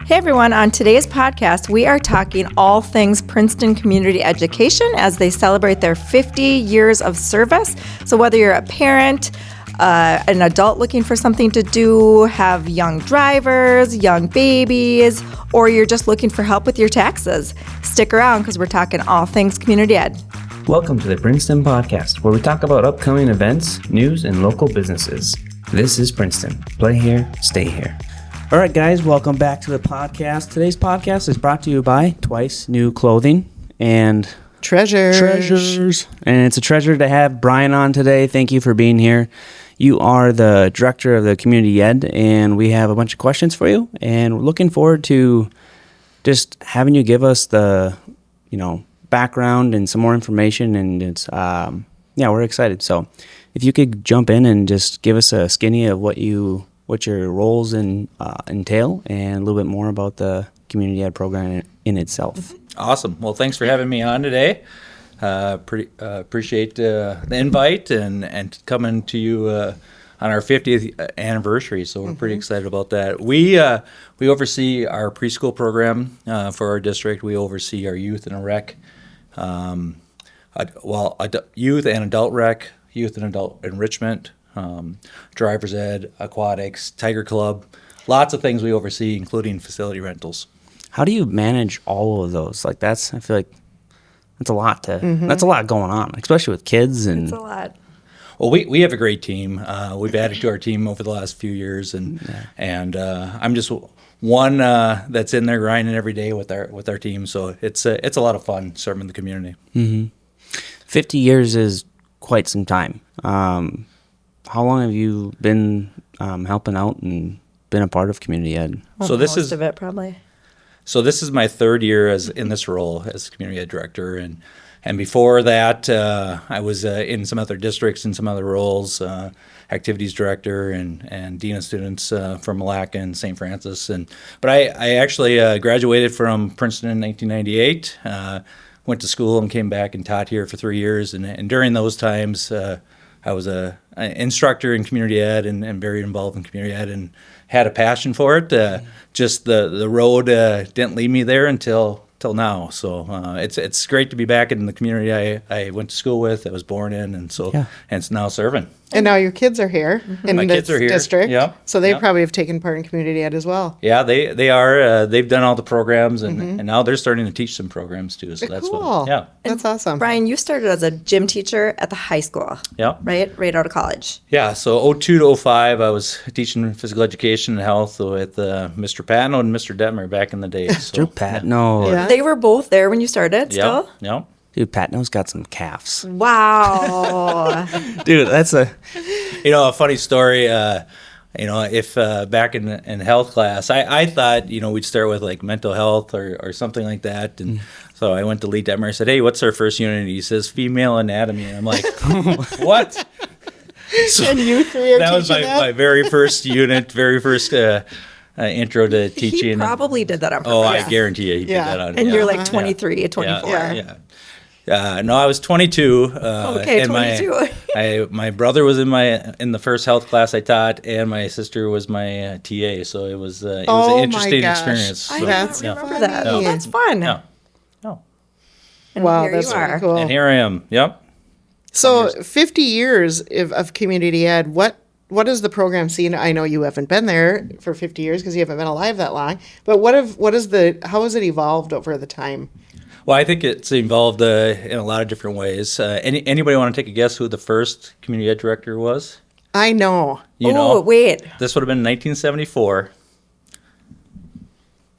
Hey everyone, on today's podcast, we are talking all things Princeton Community Education as they celebrate their 50 years of service. So whether you're a parent, an adult looking for something to do, have young drivers, young babies, or you're just looking for help with your taxes, stick around because we're talking all things community ed. Welcome to the Princeton Podcast, where we talk about upcoming events, news, and local businesses. This is Princeton. Play here, stay here. All right, guys, welcome back to the podcast. Today's podcast is brought to you by Twice New Clothing and Treasures. And it's a treasure to have Brian on today. Thank you for being here. You are the director of the community ed, and we have a bunch of questions for you. And we're looking forward to just having you give us the, background and some more information. And it's, we're excited. So if you could jump in and just give us a skinny of what your roles entail, and a little bit more about the community ed program in itself. Awesome. Well, thanks for having me on today. Appreciate the invite and coming to you on our 50th anniversary. So we're pretty excited about that. We oversee our preschool program for our district. We oversee our youth and rec, youth and adult rec, youth and adult enrichment, driver's ed, aquatics, Tiger Club, lots of things we oversee, including facility rentals. How do you manage all of those? I feel like that's a lot that's a lot going on, especially with kids. And It's a lot. Well, we have a great team. We've added to our team over the last few years, and I'm just one that's in there grinding every day with our team. So it's a lot of fun serving the community. 50 years is quite some time. How long have you been helping out and been a part of community ed? So this Most is of it probably. So this is my third year in this role as community ed director, and before that, I was in some other districts and some other roles, activities director and dean of students from Malacca and St. Francis. But I actually graduated from Princeton in 1998. Went to school and came back and taught here for 3 years, and during those times, I was an instructor in community ed and very involved in community ed and had a passion for it. Just the road didn't lead me there until now. So it's great to be back in the community I went to school with, I was born in, and it's now serving. And now your kids are here in My this kids are here. district. Yep. So they Yep. probably have taken part in community ed as well. Yeah, they are. They've done all the programs, and now they're starting to teach some programs too. So that's Cool. what. Yeah. That's awesome. Brian, you started as a gym teacher at the high school, Yeah. right out of college. Yeah, so 02 to 05, I was teaching physical education and health with Mr. Patno and Mr. Detmer back in the day. Drew Patno. Yeah. They were both there when you started Yeah, still? yeah. Dude, Patno's got some calves. Wow. Dude, that's a... A funny story. If back in health class, I thought we'd start with like mental health or something like that, and so I went to Lee Detmer. I said, "Hey, what's our first unit?" He says, "Female anatomy." And I'm like, "What?" So And you three are that was teaching my very first unit, very first intro to He teaching. probably did that on purpose. Oh, I guarantee you, he Yeah. did that on. And yeah. you're like 23, 24. Yeah. No, I was 22. Okay, and 22. My brother was in the first health class I taught, and my sister was my TA. So it was an Oh, my interesting gosh. experience. I So, That's don't remember funny. that. Yeah. Oh, that's fun. yeah. Oh. And Wow, here that's you really are. cool. And here I am. Yep. So 50 years of community ed, what has the program seen? I know you haven't been there for 50 years because you haven't been alive that long, but how has it evolved over the time? Well, I think it's evolved in a lot of different ways. Anybody want to take a guess who the first community ed director was? I know. Wait. This would have been 1974.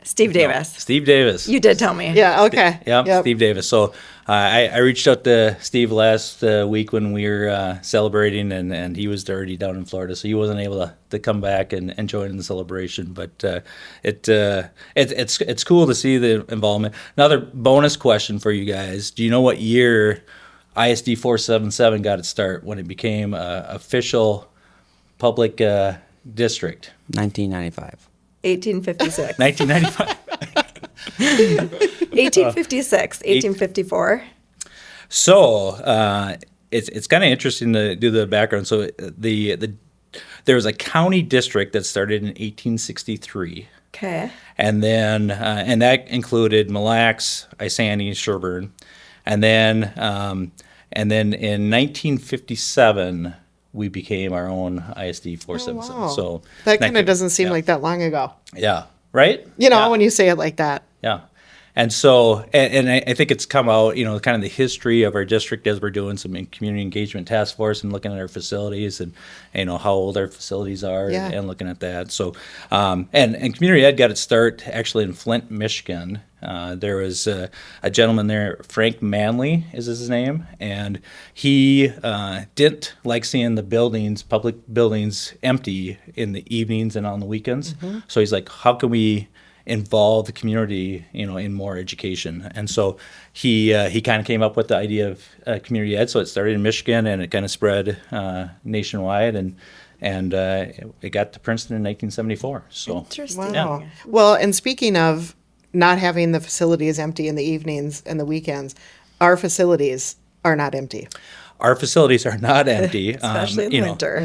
Steve Davis. Steve Davis. You did tell me. Yeah, okay. Yep, Steve Davis. So I reached out to Steve last week when we were celebrating, and he was already down in Florida, so he wasn't able to come back and join in the celebration. But it's cool to see the involvement. Another bonus question for you guys: do you know what year ISD 477 got its start when it became an official public district? 1995. 1856. 1995. 1856, 1854. So it's kind of interesting to do the background. So there was a county district that started in 1863, Okay. And then, and that included Mille Lacs, Isani, Sherburne. And then in 1957, we became our own ISD 477. Wow. So That kind of doesn't seem yeah. like that long ago. Yeah. Right? You know, Yeah. when you say it like that. Yeah. And so, and I think it's come out, kind of the history of our district as we're doing some community engagement task force and looking at our facilities and, how old our facilities are Yeah. and looking at that. So, and community ed got its start actually in Flint, Michigan. There was a gentleman there, Frank Manley is his name, and he didn't like seeing the buildings, public buildings, empty in the evenings and on the weekends. So he's like, how can we involve the community, in more education? And so he kind of came up with the idea of community ed. So it started in Michigan and it kind of spread nationwide, and it got to Princeton in 1974. So Interesting. Wow. Well, and speaking of not having the facilities empty in the evenings and the weekends, our facilities are not empty. our facilities are not empty, Especially in the winter.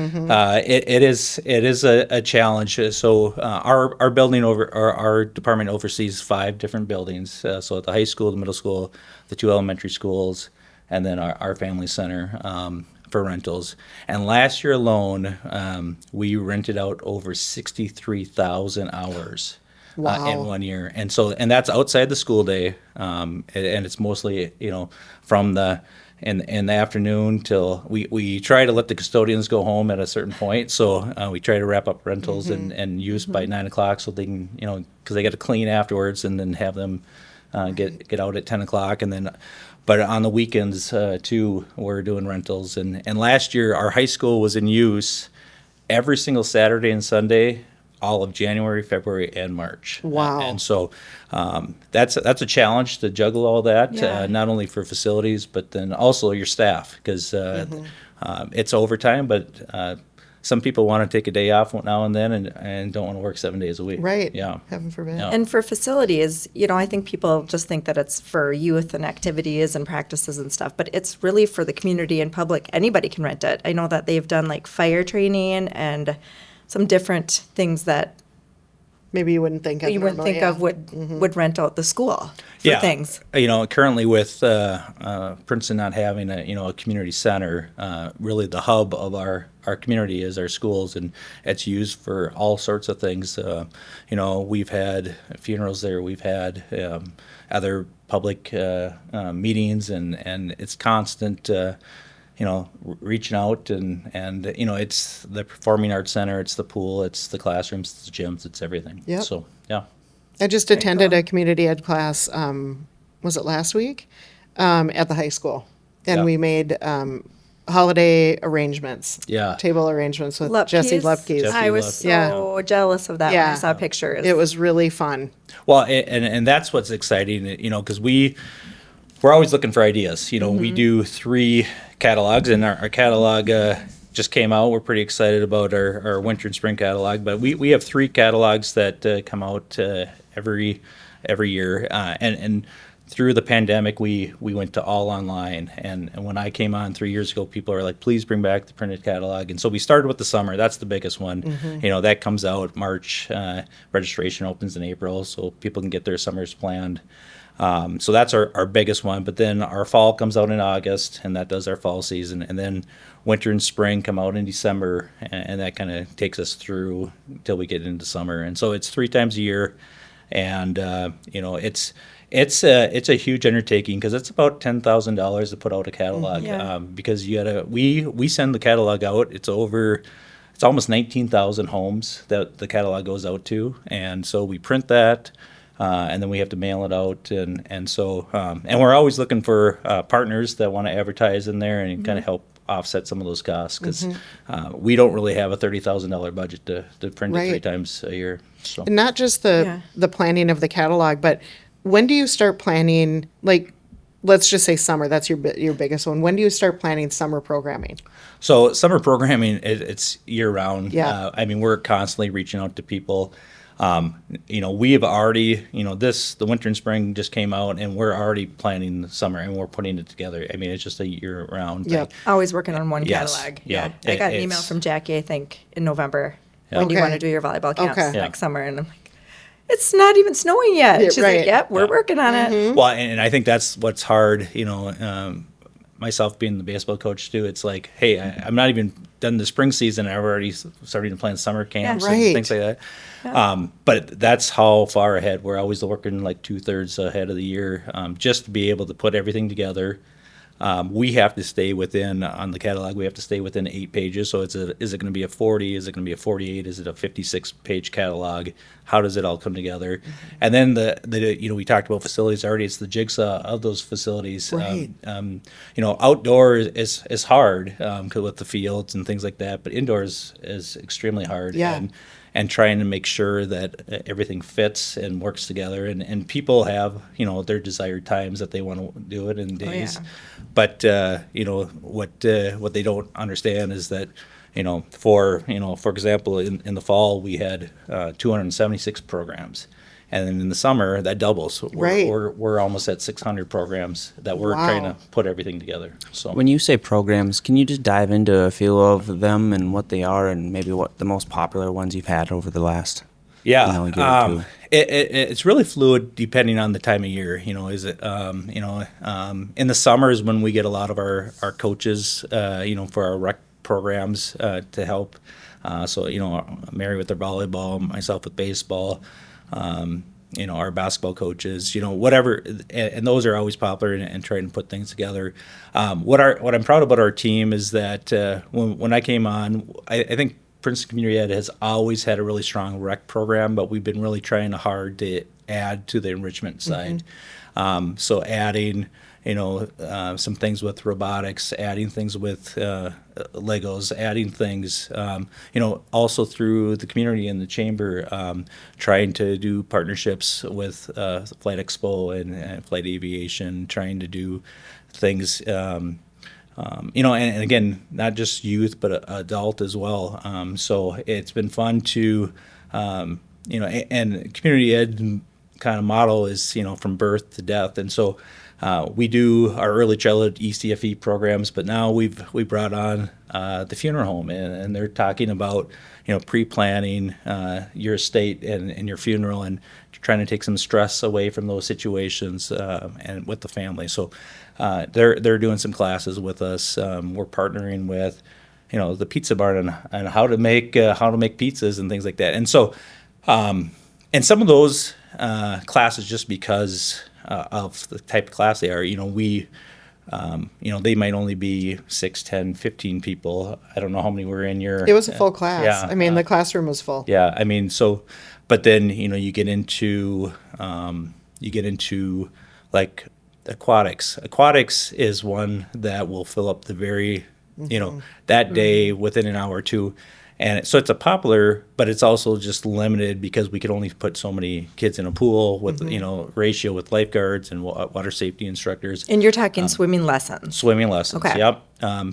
It is a challenge. So our building our department oversees 5 different buildings. So at the high school, the middle school, the 2 elementary schools, and then our family center for rentals. And last year alone, we rented out over 63,000 hours. Wow. In 1 year, and that's outside the school day, and it's mostly from the in the afternoon till we try to let the custodians go home at a certain point. So we try to wrap up rentals and use by 9 o'clock so they can because they got to clean afterwards and then have them get out at 10 o'clock and then. But on the weekends too, we're doing rentals and last year our high school was in use every single Saturday and Sunday. All of January, February, and March. Wow. And so that's a challenge to juggle all that, Yeah. not only for facilities, but then also your staff, because it's overtime, but some people want to take a day off now and then and don't want to work 7 days a week. Right. Yeah. Heaven forbid. Yeah. And for facilities, I think people just think that it's for youth and activities and practices and stuff, but it's really for the community and public. Anybody can rent it. I know that they've done like fire training and some different things that Maybe you wouldn't think of. you wouldn't normally, think yeah. of would rent out the school for things. Currently with Princeton not having a community center, really the hub of our community is our schools, and it's used for all sorts of things. We've had funerals there, we've had other public meetings, and it's constant. Reaching out and it's the performing arts center, it's the pool, it's the classrooms, it's the gyms, it's everything. Yep. So yeah. I just attended cool. a community ed class, was it last week? At the high school. And Yeah. we made holiday arrangements. Yeah. Table arrangements with Lupke's. Jesse Lupke's. Jesse I was Lupke. so jealous of that when I saw pictures. It was really fun. Well, and that's what's exciting, because we're always looking for ideas. We do 3 catalogs, and our catalog just came out. We're pretty excited about our winter and spring catalog, but we have 3 catalogs that come out every year. And through the pandemic, we went to all online. And when I came on 3 years ago, people are like, please bring back the printed catalog. And so we started with the summer. That's the biggest one. That comes out March. Registration opens in April, so people can get their summers planned. So that's our biggest one. But then our fall comes out in August, and that does our fall season. And then winter and spring come out in December, and that kind of takes us through till we get into summer. And so it's 3 times a year, and it's a huge undertaking because it's about $10,000 to put out a catalog. Yeah. Because we send the catalog out. It's almost 19,000 homes that the catalog goes out to, and so we print that. And then we have to mail it out, and so we're always looking for partners that want to advertise in there and kind of help offset some of those costs because we don't really have a $30,000 budget to print Right. it 3 times a year. So And not just the planning of the catalog, but when do you start planning, like, let's just say summer, that's your biggest one. When do you start planning summer programming? So summer programming, it's year round. Yeah. We're constantly reaching out to people. We have already, the winter and spring just came out, and we're already planning the summer, and we're putting it together. It's just a year round thing. Yep. Always working on one Yes. catalog. Yeah. I got an email It's- from Jackie, I think, in November. When do you Okay. want to do your volleyball camps Okay. next summer? And I'm like, It's not even snowing yet. Yeah, She's right. like, yep, we're working on it. Well, and I think that's what's hard, myself being the baseball coach too. It's like, hey, I'm not even done the spring season. I've already starting to plan summer camps Right. and things like that. But that's how far ahead. We're always working like 2/3 ahead of the year, just to be able to put everything together. We have to stay within, on the catalog, we have to stay within 8 pages. So is it going to be a 40? Is it going to be a 48? Is it a 56-page catalog? How does it all come together? And then we talked about facilities already. It's the jigsaw of those facilities. Right. Outdoor is hard 'cause with the fields and things like that, but indoors is extremely hard. Yeah. And trying to make sure that everything fits and works together. And people have, their desired times that they want to do it in days. yeah. But, what they don't understand is that, for example, in the fall, we had 276 programs. And then in the summer, that doubles. Right. We're almost at 600 programs that we're Wow. trying to put everything together. So When you say programs, can you just dive into a few of them and what they are and maybe what the most popular ones you've had over the last? yeah, a year or two? it's really fluid depending on the time of year. Is it in the summers when we get a lot of our coaches, for our rec programs to help. So Mary with their volleyball, myself with baseball. Our basketball coaches, whatever, and those are always popular and trying to put things together. What I'm proud about our team is that when I came on, I think Princeton Community Ed has always had a really strong rec program, but we've been really trying hard to add to the enrichment side. So adding, some things with robotics, adding things with Legos, adding things, also through the community and the chamber, trying to do partnerships with Flight Expo and Flight Aviation, trying to do things, and again, not just youth, but adult as well. So it's been fun to, and community ed kind of model is, from birth to death. And so we do our early childhood ECFE programs, but now we brought on the funeral home, and they're talking about, pre-planning your estate and your funeral and trying to take some stress away from those situations and with the family. So they're doing some classes with us. We're partnering with, the Pizza Barn on how to make pizzas and things like that. And so, and some of those classes, just because of the type of class they are, they might only be 6, 10, 15 people. I don't know how many were in your. It was a full class. Yeah, I mean, the classroom was full. Yeah, I mean, so, but then you get into like aquatics. Aquatics is one that will fill up the very, that day within an hour or two. And so it's a popular, but it's also just limited because we could only put so many kids in a pool with, ratio with lifeguards and water safety instructors. And you're talking swimming lessons. Swimming lessons, Okay. yep.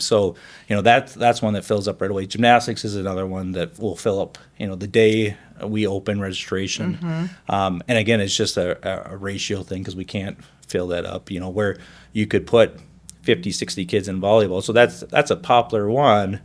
So, that's one that fills up right away. Gymnastics is another one that will fill up, the day we open registration. And again, it's just a ratio thing because we can't fill that up, where you could put 50, 60 kids in volleyball. So that's a popular one.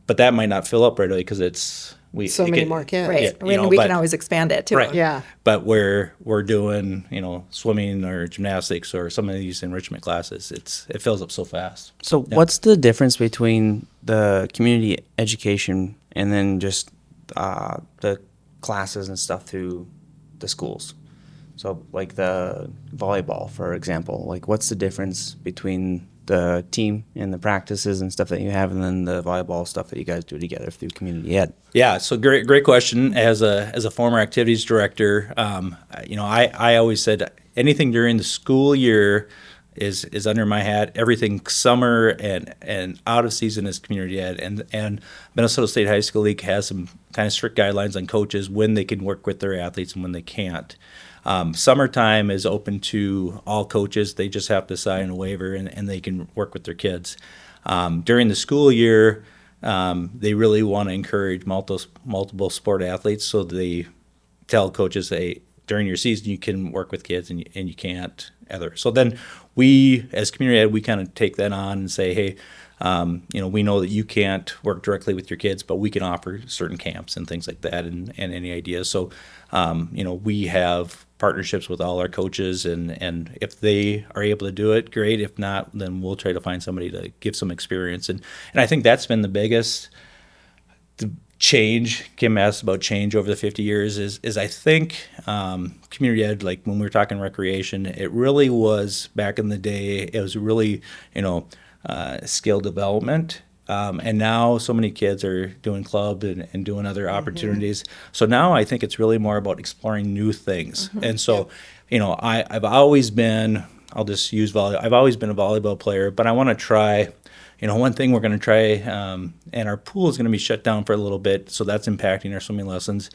But that might not fill up right away because it's Many more kids. Right. Yeah, I mean, we can always expand it too. Right. Yeah. But where we're doing, swimming or gymnastics or some of these enrichment classes, it fills up so fast. So what's the difference between the community education and then just the classes and stuff through the schools? So like the volleyball, for example, like what's the difference between the team and the practices and stuff that you have and then the volleyball stuff that you guys do together through community ed? Yeah, so great question. As a former activities director, I always said anything during the school year is under my hat. Everything summer and out of season is community ed. And Minnesota State High School League has some kind of strict guidelines on coaches when they can work with their athletes and when they can't. Summertime is open to all coaches. They just have to sign a waiver and they can work with their kids. During the school year, they really want to encourage multiple sport athletes, so they tell coaches, hey, during your season you can work with kids and you can't other. So then we, as community ed, we kind of take that on and say, hey, we know that you can't work directly with your kids, but we can offer certain camps and things like that, and any ideas. So, we have partnerships with all our coaches, and if they are able to do it, great. If not, then we'll try to find somebody to give some experience. And I think that's been the biggest change. Kim asked about change over the 50 years is I think community ed, like when we were talking recreation, it really was back in the day, it was really, skill development. And now so many kids are doing club and doing other opportunities. So now I think it's really more about exploring new things. And so, I've always been, I'll just use volleyball. I've always been a volleyball player, but I want to try, one thing we're going to try, and our pool is going to be shut down for a little bit. So that's impacting our swimming lessons.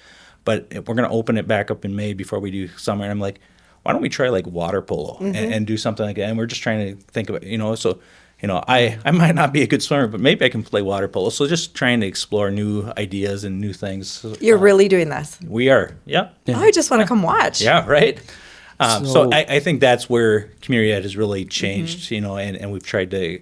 But if we're going to open it back up in May before we do summer. And I'm like, why don't we try like water polo and do something like that? And we're just trying to think about, so I might not be a good swimmer, but maybe I can play water polo. So just trying to explore new ideas and new things. You're really doing this. We are. Yeah. Oh, I just want to come watch. Yeah, right. So I think that's where community ed has really changed, and we've tried to,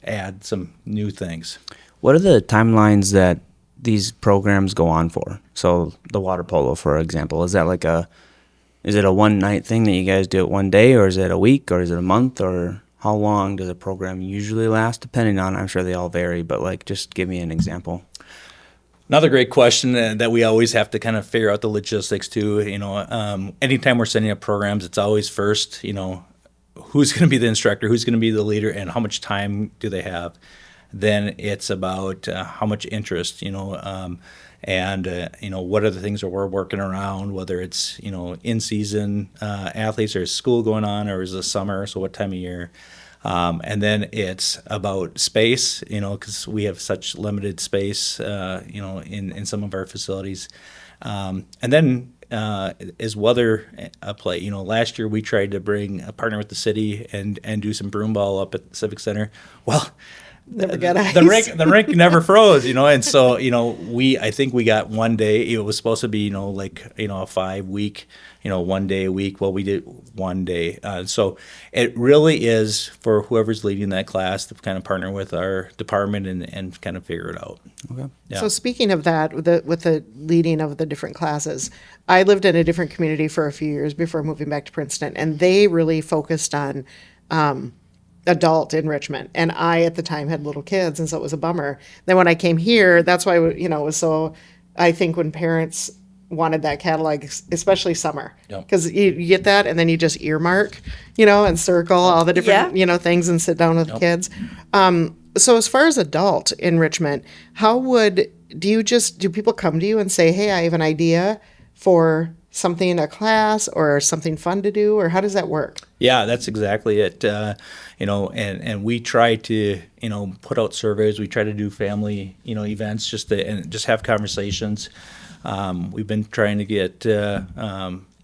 add some new things. What are the timelines that these programs go on for? So the water polo, for example, is it a one night thing that you guys do it one day, or is it a week, or is it a month, or how long does a program usually last? Depending on, I'm sure they all vary, but just give me an example. Another great question that we always have to kind of figure out the logistics too. Anytime we're setting up programs, it's always first, who's going to be the instructor, who's going to be the leader, and how much time do they have. Then it's about how much interest, and what are the things that we're working around, whether it's, in season athletes, or is school going on, or is it summer, so what time of year. And then it's about space, because we have such limited space, in some of our facilities. And then is weather a play. Last year we tried to bring a partner with the city and do some broom ball up at the Civic Center. Well, Never got ice. The rink never froze, and so I think we got one day. It was supposed to be a 5 week, 1 day a week. Well, we did 1 day. So it really is for whoever's leading that class to kind of partner with our department and kind of figure it out. Okay. Yeah. So speaking of that, with the leading of the different classes, I lived in a different community for a few years before moving back to Princeton, and they really focused on adult enrichment. And I, at the time, had little kids, and so it was a bummer. Then when I came here, that's why, it was so, I think when parents wanted that catalog, especially summer, because you get that, and then you just earmark, and circle all the different, things and sit down with the kids. So as far as adult enrichment, do people come to you and say, hey, I have an idea for something in a class or something fun to do, or how does that work? Yeah, that's exactly it. And we try to, put out surveys. We try to do family, events just have conversations. We've been trying to get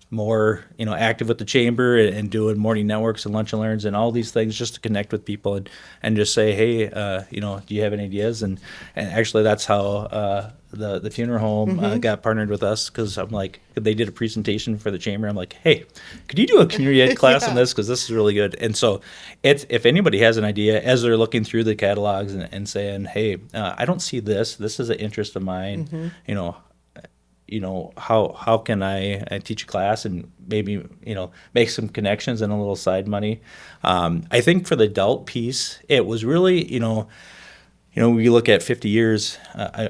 more, active with the chamber and doing morning networks and lunch and learns and all these things just to connect with people and just say, hey, do you have any ideas? And actually that's how the funeral home got partnered with us, because I'm like, they did a presentation for the chamber. I'm like, hey, could you do a community ed class on this? Because this is really good. And so if anybody has an idea as they're looking through the catalogs and saying, hey, I don't see this. This is an interest of mine, how can I teach a class and maybe, make some connections and a little side money. I think for the adult piece, it was really, we look at 50 years,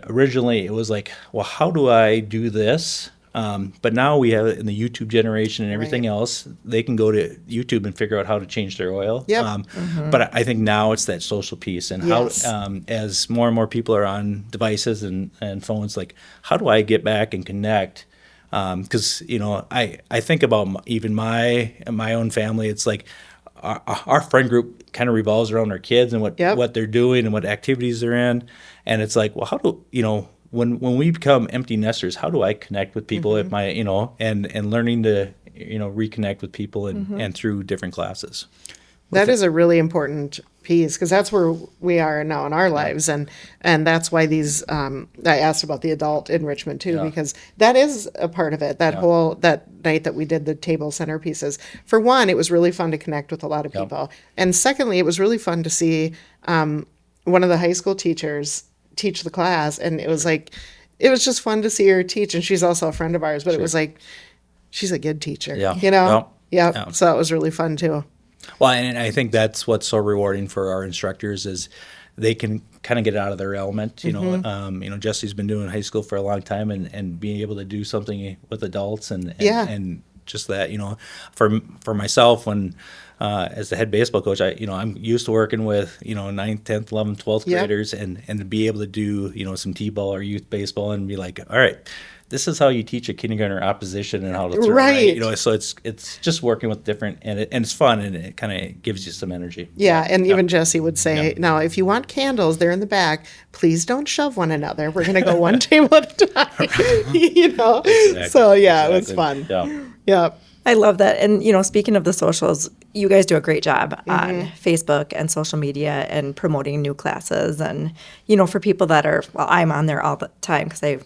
originally it was like, well, how do I do this? But now we have it in the YouTube generation and everything else. They can go to YouTube and figure out how to change their oil. Yep. But I think now it's that social piece and how, as more and more people are on devices and phones, like, how do I get back and connect? Because, I think about even my own family. It's like our friend group kind of revolves around our kids and what they're doing and what activities they're in. And it's like, well, how do, when we become empty nesters, how do I connect with people at my, and learning to, reconnect with people and through different classes. That is a really important piece, because that's where we are now in our lives. And that's why these, I asked about the adult enrichment too, because that is a part of it, that night that we did the table centerpieces. For one, it was really fun to connect with a lot of people. And secondly, it was really fun to see, one of the high school teachers teach the class, and it was just fun to see her teach. And she's also a friend of ours, but it was like, she's a good teacher, Yeah. you know? Yeah. Yeah. So it was really fun too. Well, and I think that's what's so rewarding for our instructors is they can kind of get out of their element. You know, Jesse's been doing high school for a long time, and being able to do something with adults and just that. You know, for myself, when as the head baseball coach, I'm used to working with 9th, 10th, 11th, 12th Yep. graders, and to be able to do some t-ball or youth baseball and be like, all right, this is how you teach a kindergartner opposition and how to throw, Right. So it's just working with different, and it's fun, and it kind of gives you some energy. Yeah, and even Jesse would say, now, if you want candles, they're in the back. Please don't shove one another. We're going to go one table at a time, So, yeah, it was fun. Yeah. Yeah. I love that. And, speaking of the socials, you guys do a great job on Facebook and social media and promoting new classes. And, for people that I'm on there all the time because I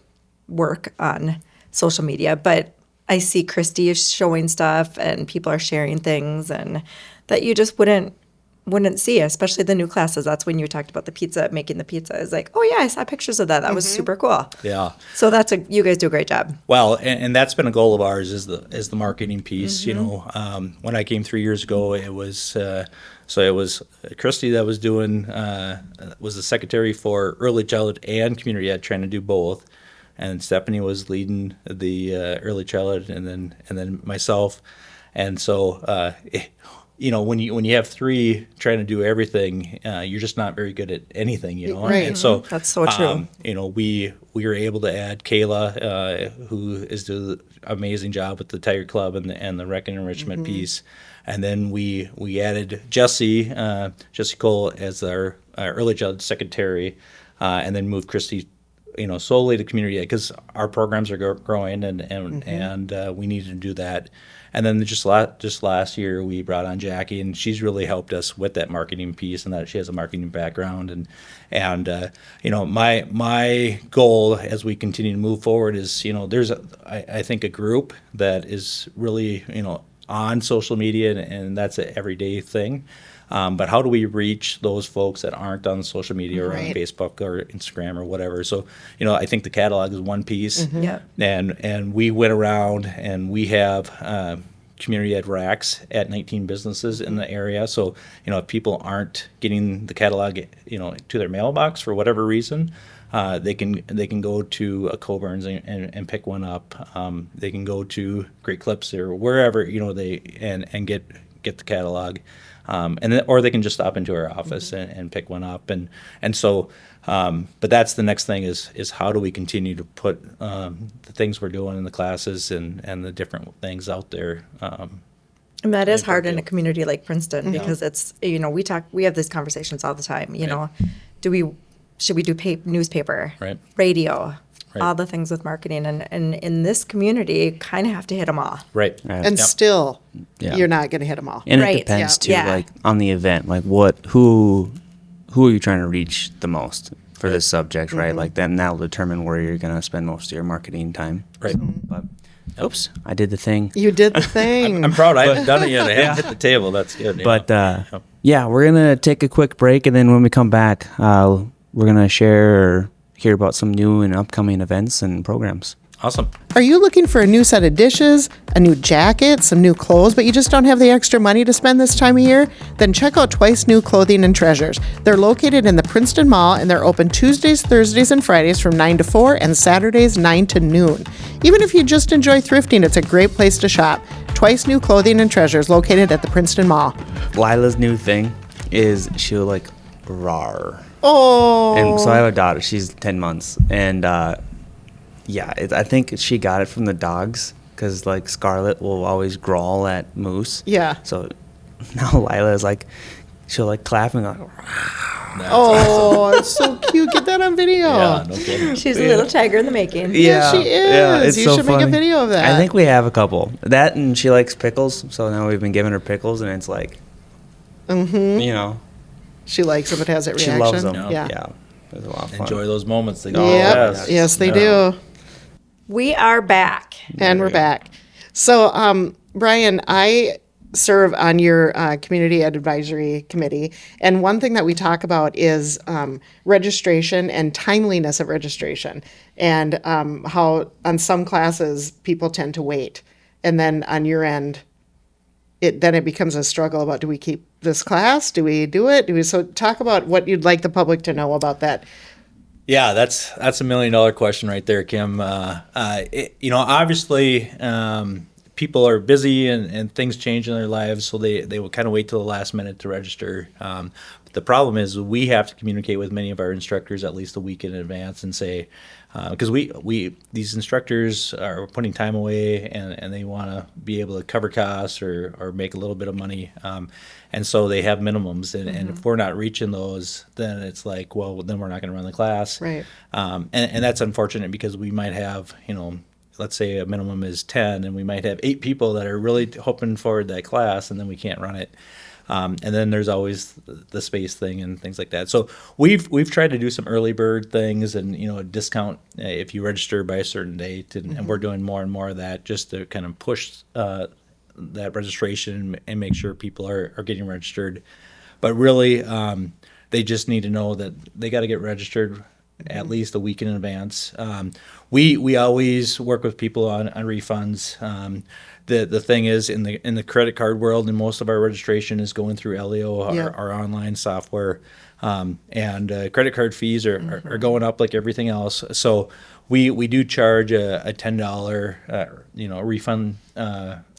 work on social media, but I see Christy is showing stuff and people are sharing things and that you just wouldn't see, especially the new classes. That's when you talked about the pizza, making the pizza. It's like, oh yeah, I saw pictures of that. That was super cool. Yeah. So you guys do a great job. Well, and that's been a goal of ours is the marketing piece. When I came 3 years ago, it was Christy that was doing was the secretary for early childhood and community ed, trying to do both, and Stephanie was leading the early childhood, and then myself, and so. When you have three trying to do everything, you're just not very good at anything, Right. And so That's so true. we were able to add Kayla, who is doing an amazing job with the Tiger Club and the rec and enrichment piece, and then we added Jesse Cole as our early childhood secretary, and then moved Christy, solely to community ed because our programs are growing and we needed to do that. And then just last year, we brought on Jackie, and she's really helped us with that marketing piece, and that she has a marketing background. And my goal as we continue to move forward is, there's I think a group that is really on social media, and that's an everyday thing. But how do we reach those folks that aren't on social media or on Right. Facebook or Instagram or whatever? So, I think the catalog is one piece. Yeah. And we went around and we have community ed racks at 19 businesses in the area. So, if people aren't getting the catalog, to their mailbox for whatever reason, they can go to a Coburn's and pick one up. They can go to Great Clips or wherever, and get the catalog. Or they can just stop into our office and pick one up, and so. But that's the next thing is how do we continue to put the things we're doing in the classes and the different things out there. And that is hard in a community like Princeton because it's, we have these conversations all the time, should we do newspaper, Right. radio, Right. all the things with marketing. And in this community, kind of have to hit them all. Right. And Yep. still, Yeah. you're not going to hit them all. And Right. it depends Yeah. too, Yeah. like on the event, like who are you trying to reach the most for this subject, right? Like then that'll determine where you're gonna spend most of your marketing time. Right. But oops, I did the thing. You did the thing. I'm proud. I haven't done it yet. I haven't hit the table. That's good. But yeah, we're gonna take a quick break, and then when we come back, we're gonna share or hear about some new and upcoming events and programs. Awesome. Are you looking for a new set of dishes, a new jacket, some new clothes, but you just don't have the extra money to spend this time of year? Then check out Twice New Clothing and Treasures. They're located in the Princeton Mall, and they're open Tuesdays, Thursdays, and Fridays from 9 to 4 and Saturdays 9 to noon. Even if you just enjoy thrifting, it's a great place to shop. Twice New Clothing and Treasures located at the Princeton Mall. Lila's new thing is she'll like rawr. Oh. And so I have a daughter. She's 10 months, and yeah, I think she got it from the dogs because like Scarlett will always growl at Moose. Yeah. So now Lila is like, she'll like clap and go. Oh, it's so cute. Get that on video. Yeah, no kidding. She's a little tiger in the making. Yeah, she is. You should make a video of that. I think we have a couple. That and she likes pickles, so now we've been giving her pickles, and it's like, you know, She likes them. It has that she reaction. loves them. Yeah. Yeah, it was a lot of fun. Enjoy those moments. They go Yep. fast. Yes, they Yeah. do. We are back. And we're back. So, Brian, I serve on your community ed advisory committee, and one thing that we talk about is registration and timeliness of registration, and how on some classes people tend to wait, and then on your end, it becomes a struggle about, do we keep this class? Do we do it? So talk about what you'd like the public to know about that. Yeah, that's a $1 million question right there, Kim. Obviously, people are busy and things change in their lives, so they will kind of wait till the last minute to register. But the problem is we have to communicate with many of our instructors at least a week in advance and say, because these instructors are putting time away and they want to be able to cover costs or make a little bit of money, and so they have minimums, and if we're not reaching those, then it's like, well, then we're not going to run the class, Right. And that's unfortunate because we might have, let's say a minimum is 10, and we might have 8 people that are really hoping for that class, and then we can't run it. And then there's always the space thing and things like that. So we've tried to do some early bird things and a discount if you register by a certain date, and we're doing more and more of that just to kind of push that registration and make sure people are getting registered. But really, they just need to know that they got to get registered at least a week in advance. We always work with people on refunds. The thing is, in the credit card world, and most of our registration is going through Elio, Yeah. our online software, and credit card fees are going up like everything else. So we do charge a $10 refund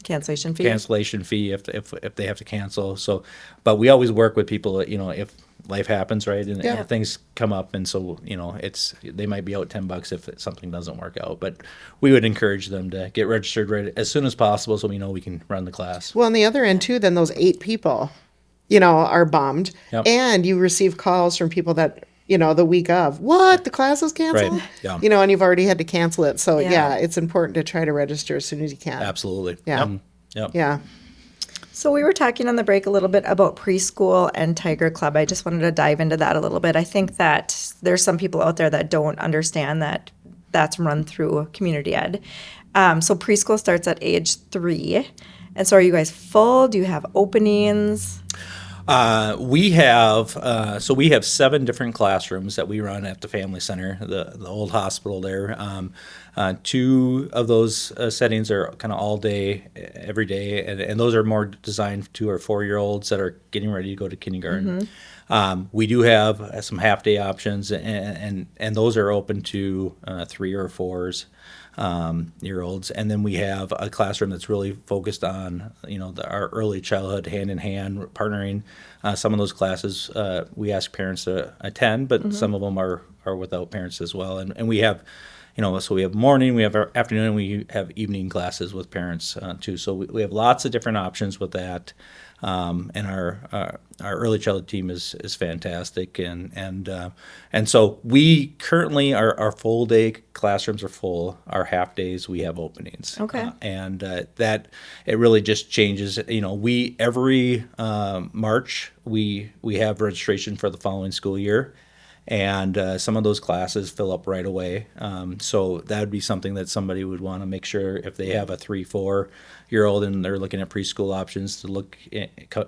Cancellation fee. cancellation fee if they have to cancel. So, but we always work with people that, if life happens, right, and Yeah. things come up, and so they might be out $10 if something doesn't work out. But we would encourage them to get registered right as soon as possible, so we know we can run the class. Well, on the other end too, then those 8 people, are bummed, Yep. and you receive calls from people that, the week of, what, the class is canceled? Right, yeah. And you've already had to cancel it. So Yeah. yeah, it's important to try to register as soon as you can. Absolutely. Yeah. Yep. Yeah. So we were talking on the break a little bit about preschool and Tiger Club. I just wanted to dive into that a little bit. I think that there's some people out there that don't understand that that's run through community ed. So preschool starts at age 3. And so are you guys full? Do you have openings? We have 7 different classrooms that we run at the Family Center, the old hospital there. 2 of those settings are kind of all day, every day, and those are more designed to our 4-year-olds that are getting ready to go to kindergarten. We do have some half-day options, and those are open to 3 or 4s. Year olds, and then we have a classroom that's really focused on our early childhood hand in hand partnering. Some of those classes we ask parents to attend, but some of them are without parents as well. And we have so we have morning, we have our afternoon, and we have evening classes with parents too. So we have lots of different options with that. And our early childhood team is fantastic, and so we currently our full day classrooms are full. Our half days we have openings. Okay. And that it really just changes. We every March we have registration for the following school year. And some of those classes fill up right away. So that would be something that somebody would want to make sure if they have a 3-4-year-old and they're looking at preschool options to look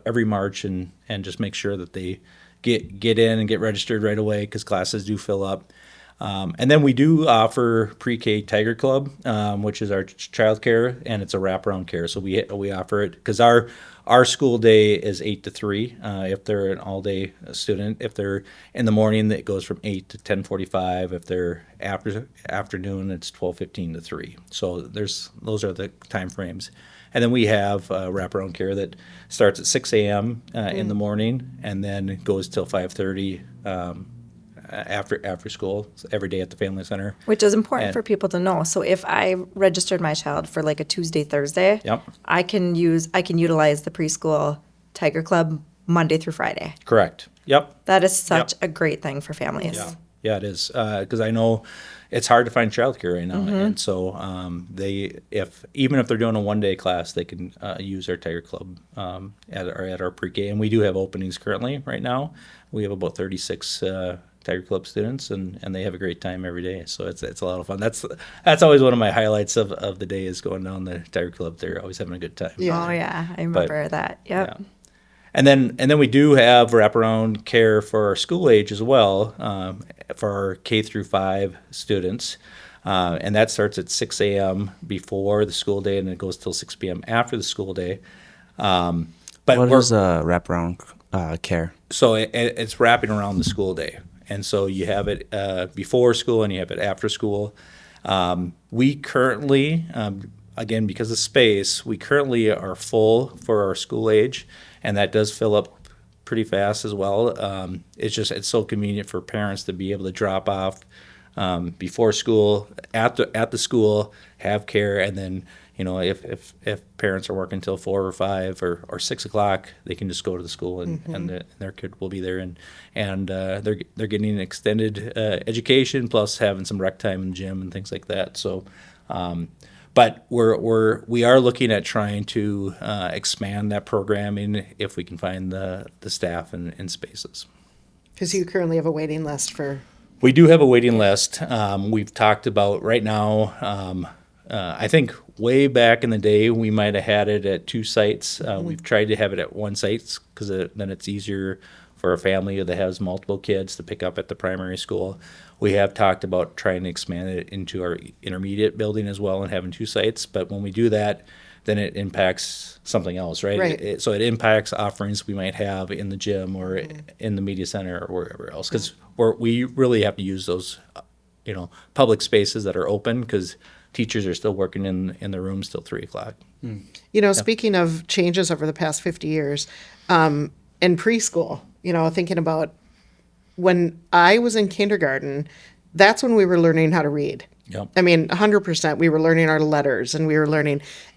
every March and just make sure that they get in and get registered right away because classes do fill up. And then we do offer pre-K Tiger Club, which is our child care, and it's a wraparound care. So we offer it because our school day is 8 to 3. If they're an all-day student, if they're in the morning, it goes from 8 to 10:45. If they're afternoon, it's 12:15 to 3. So those are the time frames. And then we have wraparound care that starts at 6 a.m. In the morning and then goes till 5:30. After school every day at the Family Center. Which is important And- for people to know. So if I registered my child for like a Tuesday, Thursday, Yep. I can utilize the preschool Tiger Club Monday through Friday. Correct. Yep. That is such Yep. a great thing for families. Yeah, it is. Because I know it's hard to find childcare right now, Mm-hmm. and so even if they're doing a 1-day class, they can use our Tiger Club at our pre-K, and we do have openings currently right now. We have about 36 Tiger Club students, and they have a great time every day. So it's a lot of fun. That's always one of my highlights of the day is going down the Tiger Club. They're always having a good time. Yeah. Oh yeah, I remember that. Yep. Yeah. And then we do have wraparound care for our school age as well, for our K through 5 students. And that starts at 6 a.m. before the school day, and it goes till 6 p.m. after the school day. But What is wraparound care? so it's wrapping around the school day. And so you have it before school and you have it after school. We currently, again, because of space, we currently are full for our school age, and that does fill up pretty fast as well. It's so convenient for parents to be able to drop off before school, at the school, have care, and then if parents are working till 4 or 5 or 6 o'clock, they can just go to the school and their kid will be there, and they're getting an extended education plus having some rec time in the gym and things like that. So, but we are looking at trying to expand that programming if we can find the staff and spaces. Because you currently have a waiting list for. We do have a waiting list. We've talked about right now. I think way back in the day, we might have had it at 2 sites. We've tried to have it at 1 site because then it's easier for a family that has multiple kids to pick up at the primary school. We have talked about trying to expand it into our intermediate building as well and having 2 sites. But when we do that, then it impacts something else, right? Right. So it impacts offerings we might have in the gym or in the media center or wherever else, because we really have to use those, public spaces that are open because teachers are still working in the rooms till 3 o'clock. Speaking of changes over the past 50 years, in preschool, thinking about when I was in kindergarten, that's when we were learning how to read. Yep. I mean, 100%, we were learning our letters and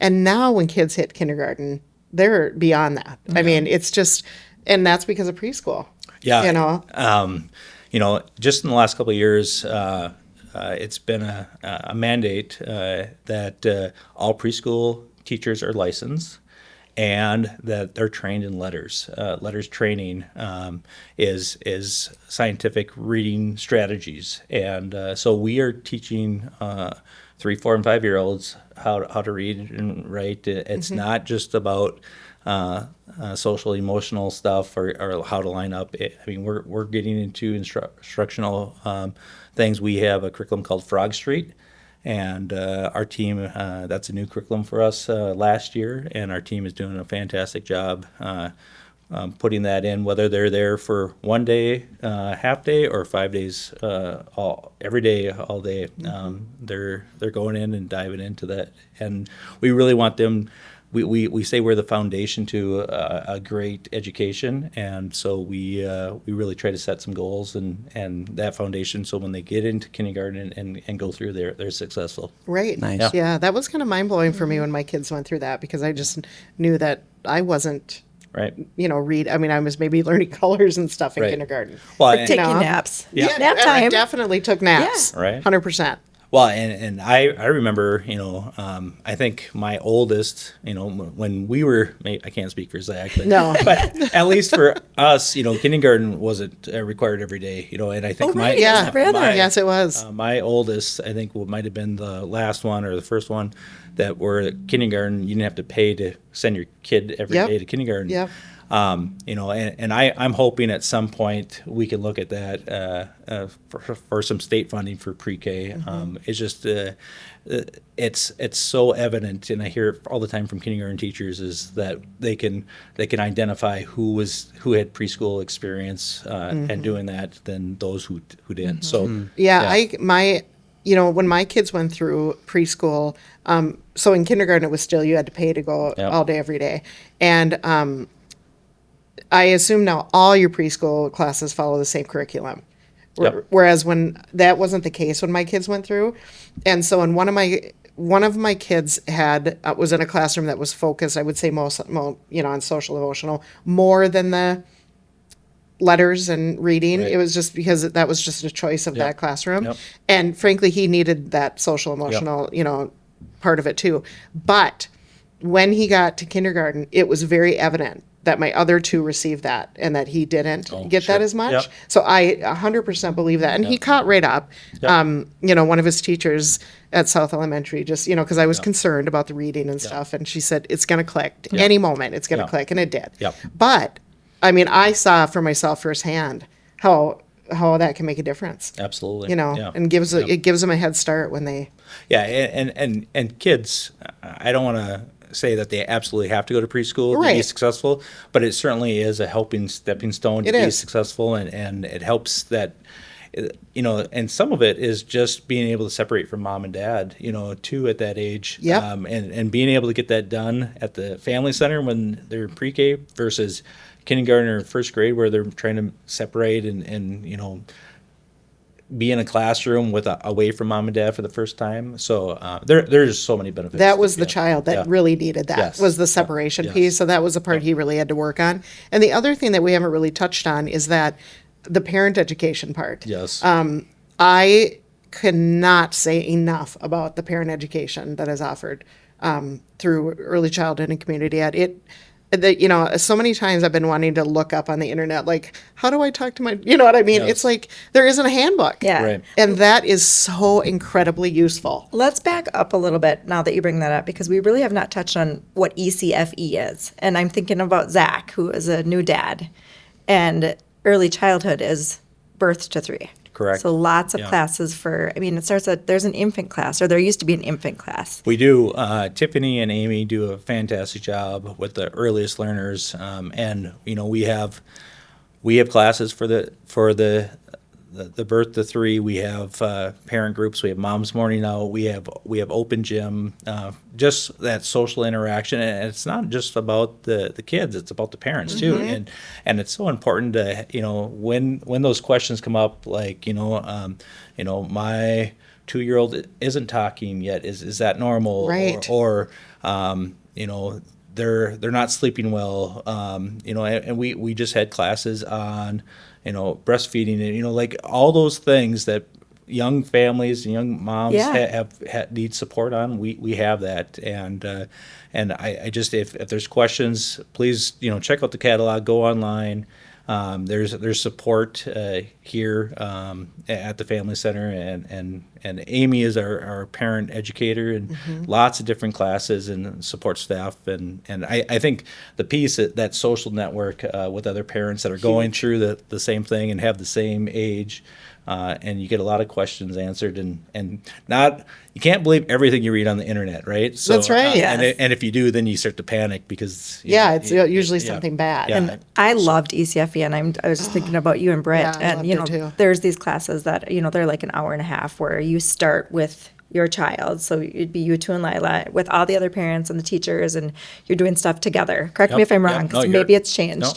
and now when kids hit kindergarten, they're beyond that. I mean, it's just, and that's because of preschool. Yeah. Just in the last couple of years, it's been a mandate that all preschool teachers are licensed and that they're trained in letters. Letters training is scientific reading strategies. And so we are teaching 3, 4, and 5-year-olds how to read and write. It's not just about social, emotional stuff or how to line up. We're getting into instructional things. We have a curriculum called Frog Street, and our team, that's a new curriculum for us last year, and our team is doing a fantastic job putting that in, whether they're there for 1 day, half day, or 5 days, every day, all day. They're going in and diving into that, and we really want them. We say we're the foundation to a great education, and so we really try to set some goals and that foundation, so when they get into kindergarten and go through there, they're successful. Right. Nice. Yeah, that was kind of mind-blowing for me when my kids went through that, because I just knew that I wasn't, Right. read. I mean, I was maybe learning colors and stuff in Right. kindergarten. Well, Taking know. naps. Yeah. Nap I time. definitely took naps. Yeah. Right. 100%. Well, and I remember, I think my oldest, when we were, I can't speak for Zach, but, No. but at least for us, kindergarten wasn't required every day, and I think right. Yeah. Yes, it my, was. my oldest, I think, might have been the last one or the first one that were at kindergarten. You didn't have to pay to send your kid every day Yep. to kindergarten. Yep. And I'm hoping at some point we can look at that for some state funding for pre-K. It's just it's so evident, and I hear it all the time from kindergarten teachers, is that they can identify who had preschool experience and doing that than those who didn't. So Yeah, when my kids went through preschool, so in kindergarten it was still, you had to pay to go Yep. all day, every day. And I assume now all your preschool classes follow the same curriculum. Yep. Whereas when that wasn't the case when my kids went through. And so in one of my kids was in a classroom that was focused, I would say most on social emotional more than the letters and reading. Right. It was just because that was just a choice of that classroom. Yep. And frankly, he needed that social emotional, part of it too. But when he got to kindergarten, it was very evident that my other two received that and that he didn't get sure. that as much. Yep. So I 100% believe that. And he caught right up. One of his teachers at South Elementary just, because I was concerned about the reading and stuff. And she said, it's going to click. Any moment, it's going to click. And it did. Yep. But, I saw for myself firsthand how that can make a difference. Absolutely. And it gives them a head start when they. Yeah, and kids, I don't want to say that they absolutely have to go to preschool to be Right. successful, but it certainly is a helping stepping stone to It be is. successful, and it helps that, and some of it is just being able to separate from mom and dad, too, at that age. Yep. And being able to get that done at the family center when they're in pre-K versus kindergarten or first grade where they're trying to separate and be in a classroom away from mom and dad for the first time. So there's so many benefits. That was the child that really needed that, Yes. was the separation Yes. piece. So that was the part he really had to work on. And the other thing that we haven't really touched on is that the parent education part. Yes. I cannot say enough about the parent education that is offered through early childhood and community ed. So many times I've been wanting to look up on the internet, like, how do I talk to my, you know what I mean? Yes. It's like, there isn't a handbook. Yeah. Right. And that is so incredibly useful. Let's back up a little bit now that you bring that up, because we really have not touched on what ECFE is. And I'm thinking about Zach, who is a new dad, and early childhood is birth to 3. Correct. So lots of Yeah. classes it starts at, there's an infant class, or there used to be an infant class. We do. Tiffany and Amy do a fantastic job with the earliest learners, and we have classes for the birth to 3. We have parent groups. We have Mom's Morning Out. We have open gym. Just that social interaction, and it's not just about the kids. It's about the parents too, and it's so important to when those questions come up, like my 2-year-old isn't talking yet. Is that normal? Right. Or they're not sleeping well. And we just had classes on breastfeeding and like all those things that young families and young moms Yeah. have need support on. We have that, and I just if there's questions, please check out the catalog, go online. There's support here at the family center, and Amy is our parent educator, and lots of different classes and support staff, and I think the piece that social network with other parents that are going through the same thing and have the same age. And you get a lot of questions answered, and not you can't believe everything you read on the internet, right? So, That's right. And if you do, then you start to panic because It's usually something bad. Yeah. And I loved ECFE, and I was just thinking about you and Britt, Yeah, I and loved it too. there's these classes that they're like an hour and a half where you start with your child, so it'd be you two and Lila with all the other parents and the teachers, and you're doing stuff together. Correct me Yep, if I'm yep. wrong, No, because you're- maybe it's changed. no.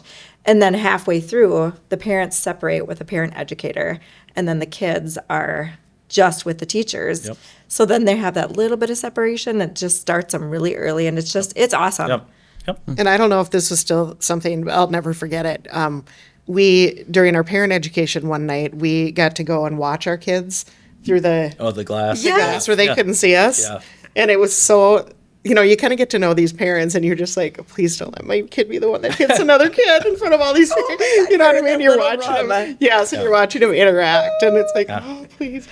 And then halfway through, the parents separate with a parent educator, and then the kids are just with the teachers. Yep. So then they have that little bit of separation. It just starts them really early, and it's awesome. Yep. And I don't know if this is still something, I'll never forget it. We, during our parent education one night, we got to go and watch our kids through the Oh, the glass. glass where they Yeah. couldn't see us. Yeah. And it was so, you kind of get to know these parents, and you're just like, please don't let my kid be the one that hits another kid in front of all these you know what I mean? You're little watching Rama. them. Yes, and you're watching them interact, and it's like, oh, please.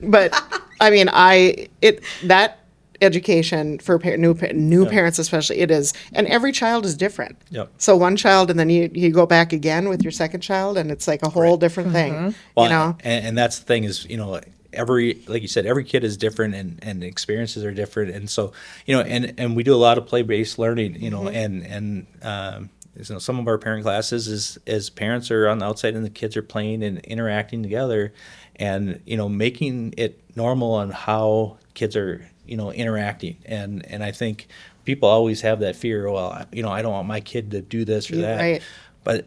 But that education for new parents especially, it is, and every child is different. Yep. So one child, and then you go back again with your second child, and it's like a whole different thing. Well, and that's the thing is, like you said, every kid is different, and experiences are different, and so and we do a lot of play-based learning, and some of our parent classes as parents are on the outside and the kids are playing and interacting together, and making it normal on how kids are interacting, and I think people always have that fear. Well, I don't want my kid to do this or that, Right. but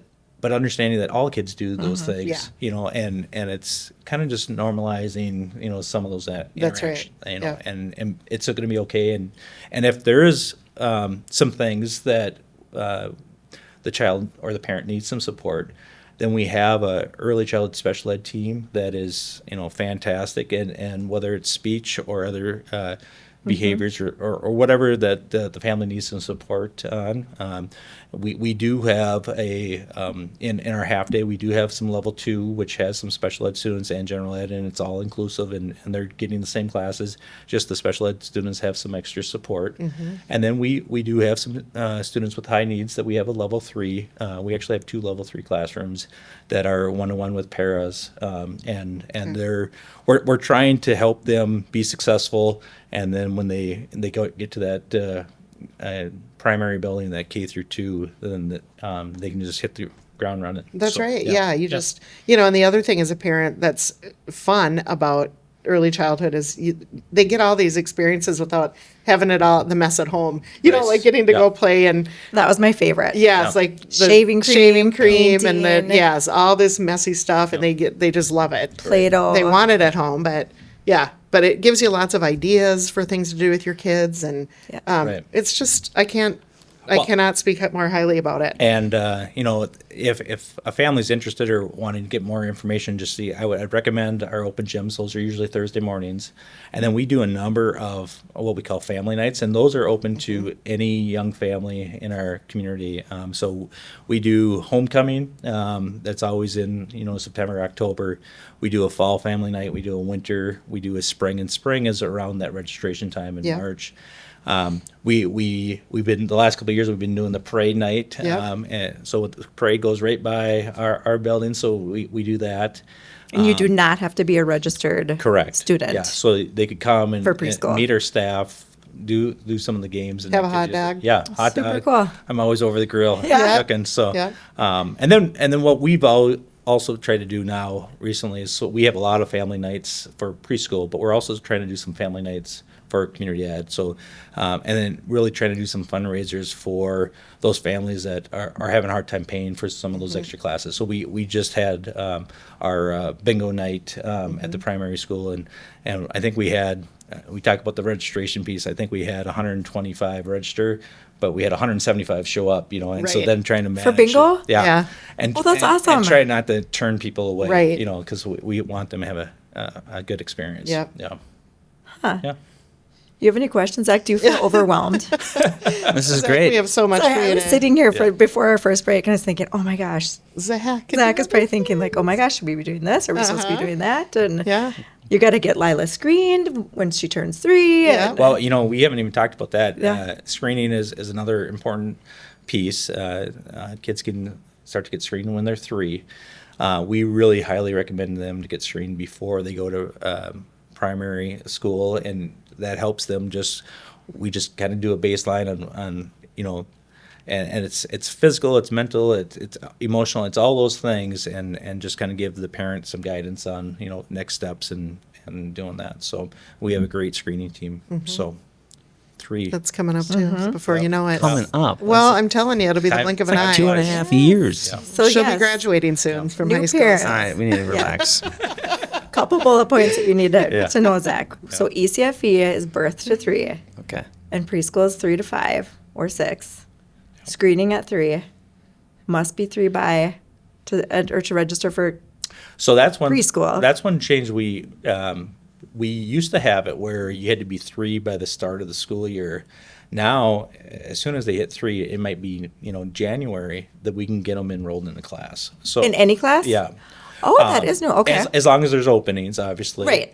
understanding that all kids do those things, Yeah. and it's kind of just normalizing, some of those that That's interaction, right. Yeah. and it's going to be okay. And if there is some things that the child or the parent needs some support, then we have a early childhood special ed team that is, fantastic, and whether it's speech or other behaviors or whatever that the family needs some support on. We do have in our half day, we do have some level 2, which has some special ed students and general ed, and it's all inclusive, and they're getting the same classes. Just the special ed students have some extra support. And then we do have some students with high needs that we have a level 3. We actually have 2 level 3 classrooms that are one-to-one with paras, and we're trying to help them be successful. And then when they get to that primary building, that K through 2, then they can just hit the ground running. That's So, right. Yeah. You just, and the other thing as a parent that's fun about early childhood is they get all these experiences without having it all, the mess at home, Right. like getting to Yeah. go play and That was my favorite. it's like the Shaving cream, and the, painting. all this messy stuff, and they just love it. Play-Doh. They want it at home, but it gives you lots of ideas for things to do with your kids, and Yeah. Right. it's just I cannot speak more highly about it. And if a family's interested or wanting to get more information, I'd recommend our open gyms. Those are usually Thursday mornings, and then we do a number of what we call family nights, and those are open to any young family in our community. So we do homecoming. That's always in September, October. We do a fall family night. We do a winter. We do a spring, and spring is around that registration time in Yeah. March. We've been the last couple of years we've been doing the parade night. Yep. And so the parade goes right by our building, so we do that. And you do not have to be a registered Correct. student. Yeah, so they could come and, For preschool. and meet our staff, do some of the games. And Have a hot activities. dog. Yeah, hot Super dog. cool. I'm always over the grill Yeah. cooking. So, Yeah. and then what we've also tried to do now recently is, so we have a lot of family nights for preschool, but we're also trying to do some family nights for community ed. So, and then really trying to do some fundraisers for those families that are having a hard time paying for some of those extra classes. So we just had our bingo night at the primary school, and I think we had, we talked about the registration piece. I think we had 125 register, but we had 175 show up, and so Right. then trying to manage bingo? it. Yeah. Yeah. And, Oh, that's and awesome. try not to turn people away, Right. because we want them to have a good experience. Yep. Yeah. Huh. Yeah. Do you have any questions, Zach? Do you feel overwhelmed? This is Zach, great. We have so much Sorry, for I you was to- sitting here before our first break, and I was thinking, oh my gosh, Zach Zach is probably thinking like, oh my gosh, should we be doing this? Are we supposed to be doing that? And Yeah. you got to get Lila screened when she turns 3. Yeah. and- Well, we haven't even talked about that. Yeah. Screening is another important piece. Kids can start to get screened when they're 3. We really highly recommend them to get screened before they go to primary school, and that helps them we just kind of do a baseline on and it's physical, it's mental, it's emotional, it's all those things, and just kind of give the parent some guidance on next steps and doing that. So we have a great screening team. So 3. That's coming up too. Before you know it. Coming up. Well, I'm telling you, it'll be the Time- blink of it's an like eye. 2.5 years. Yeah. so She'll yes, be graduating soon from New high school. parents. All right, we need to relax. couple bullet points that you need to, Yeah. to know, Zach. So ECFE is birth to 3, Okay. and preschool is 3 to 5 or 6. Screening at 3, must be 3 by to register for. So that's one Preschool. That's one change we used to have it where you had to be 3 by the start of the school year. Now, as soon as they hit 3, it might be January that we can get them enrolled in the class. So In any class? yeah. Oh, that is new. Okay. As long as there's openings, obviously. Right.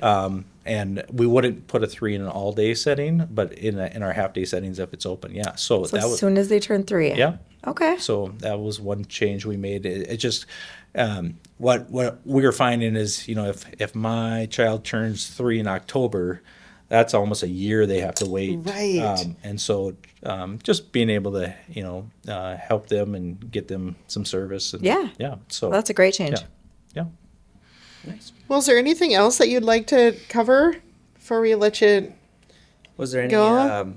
And we wouldn't put a 3 in an all-day setting, but in our half-day settings if it's open. Yeah. So So that as was soon as they turn 3. yeah. Okay. So that was one change we made. It just what we were finding is if my child turns 3 in October, that's almost a year they have to wait. Right. And so just being able to help them and get them some service. And, Yeah. Yeah. So Well, that's a great change. yeah. Yeah. Well, is there anything else that you'd like to cover before we let you? Was there Go.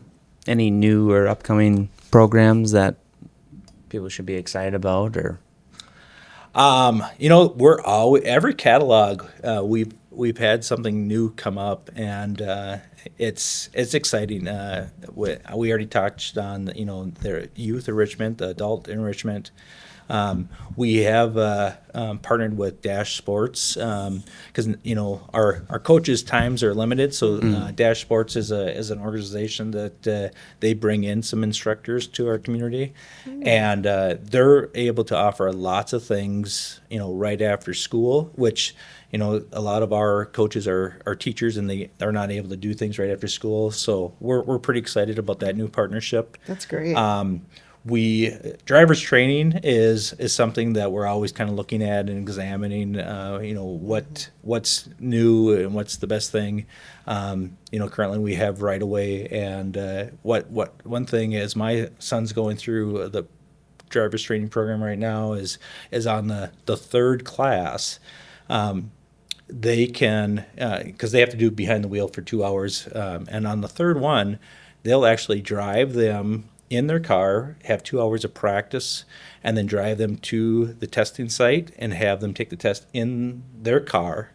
any new or upcoming programs that people should be excited about, or We're always every catalog we've had something new come up, and it's exciting. We already touched on their youth enrichment, the adult enrichment. We have partnered with Dash Sports because our coaches' times are limited. So Dash Sports is an organization that they bring in some instructors to our community, and they're able to offer lots of things right after school, which a lot of our coaches are teachers, and they are not able to do things right after school. So we're pretty excited about that new partnership. That's great. Driver's training is something that we're always kind of looking at and examining. What's new and what's the best thing. Currently we have right away, and one thing is my son's going through the driver's training program right now is on the third class. They can because they have to do behind the wheel for 2 hours, and on the third one, they'll actually drive them in their car, have 2 hours of practice, and then drive them to the testing site and have them take the test in their car.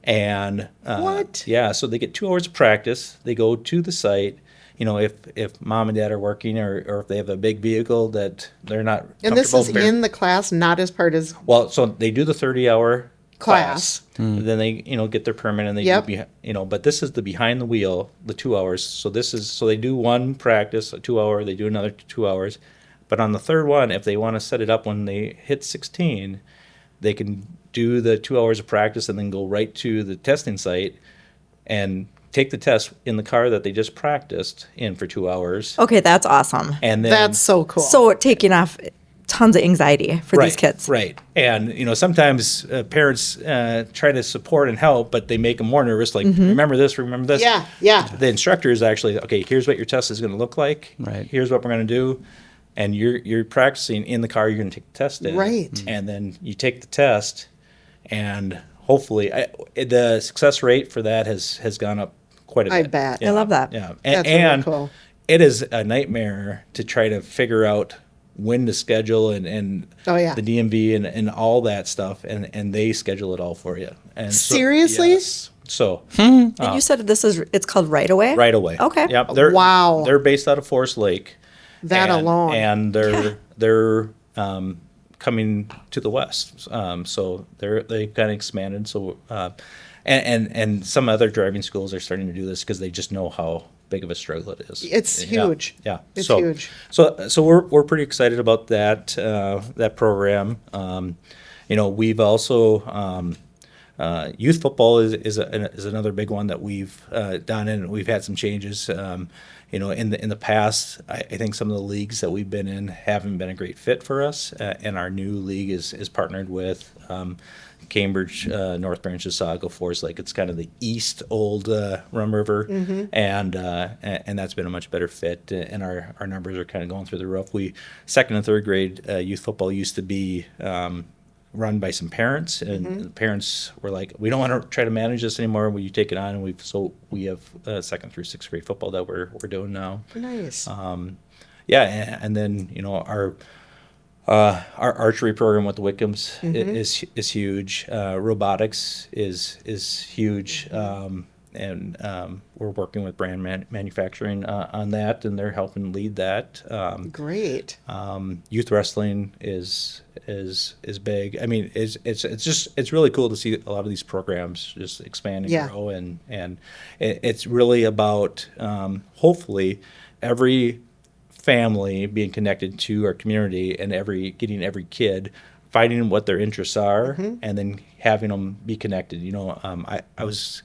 And What? Yeah, so they get 2 hours of practice. They go to the site. If mom and dad are working, or if they have a big vehicle that they're not And this is comfortable in the class, not as part of well, so they do the 30-hour Class. Then they get their permit, and they Yep. do but this is the behind the wheel, the 2 hours. So they do one practice, a 2 hour, they do another 2 hours. But on the third one, if they want to set it up when they hit 16, they can do the 2 hours of practice and then go right to the testing site and take the test in the car that they just practiced in for 2 hours. Okay, that's awesome. And then That's so cool. So taking off tons of anxiety for these kids. Right. And, sometimes parents try to support and help, but they make them more nervous. Like, remember this, remember this. Yeah, yeah. The instructor is actually, okay, here's what your test is going to look like. Right. Here's what we're going to do. And you're practicing in the car. You're going to take the test in. Right. And then you take the test, and hopefully the success rate for that has gone up quite a bit. I bet. I love that. Yeah. That's really And cool. it is a nightmare to try to figure out when to schedule and Oh, yeah. the DMV and all that stuff, and they schedule it all for you. And so, Seriously? yes. So And you said it's called Right Away? right away. Okay. Yep. Wow. They're based out of Forest Lake. That and, alone. And they're coming to the west. So they've kind of expanded. So and some other driving schools are starting to do this because they just know how big of a struggle it is. It's Yeah, huge. Yeah. It's so, huge. So we're pretty excited about that program. We've also youth football is another big one that we've done, and we've had some changes. In the past, I think some of the leagues that we've been in haven't been a great fit for us, and our new league is partnered with Cambridge, North Branch, Saga, Forest Lake. It's kind of the east old Rum River, and that's been a much better fit. And our numbers are kind of going through the roof. Second and third grade youth football used to be run by some parents, and the parents were like, "We don't want to try to manage this anymore. Will you take it on?" And we have second through sixth grade football that we're doing now. Nice. And then our archery program with the Wickhams is huge. Robotics is huge, and we're working with Brand Manufacturing on that, and they're helping lead that. Great. Youth wrestling is big. I mean, it's really cool to see a lot of these programs just expand and Yeah. grow, and it's really about hopefully every family being connected to our community, and getting every kid finding what their interests are, and then having them be connected. I was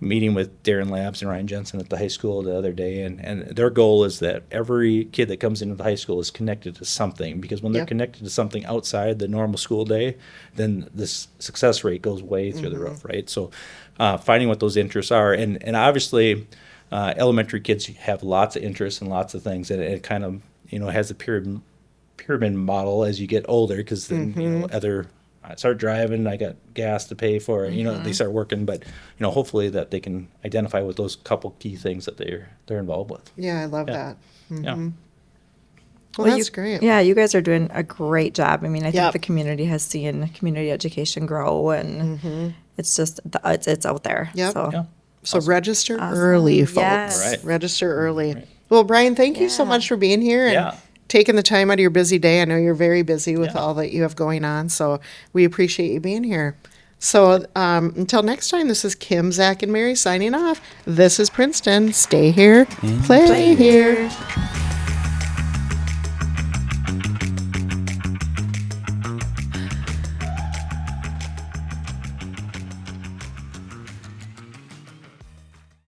meeting with Darren Labs and Ryan Jensen at the high school the other day, and their goal is that every kid that comes into the high school is connected to something, because when they're Yep. connected to something outside the normal school day, then this success rate goes way through the roof, right? So finding what those interests are, and obviously elementary kids have lots of interests and lots of things, and it kind of has a pyramid model as you get older, because then I start driving, I got gas to pay for, they start working, but hopefully that they can identify with those couple key things that they're involved with. Yeah, I love that. Yeah. Well, that's great. Yeah, you guys are doing a great job. I mean, I think Yep. the community has seen community education grow, and It's just it's out there. Yep. So. Yeah. So register early, folks. Yes. Right. Register early. Well, Brian, thank you so Yeah. much for being here and Yeah. taking the time out of your busy day. I know you're very busy with all that you have going on, so we appreciate you being here. So until next time, this is Kim, Zach, and Mary signing off. This is Princeton. Stay here, play here.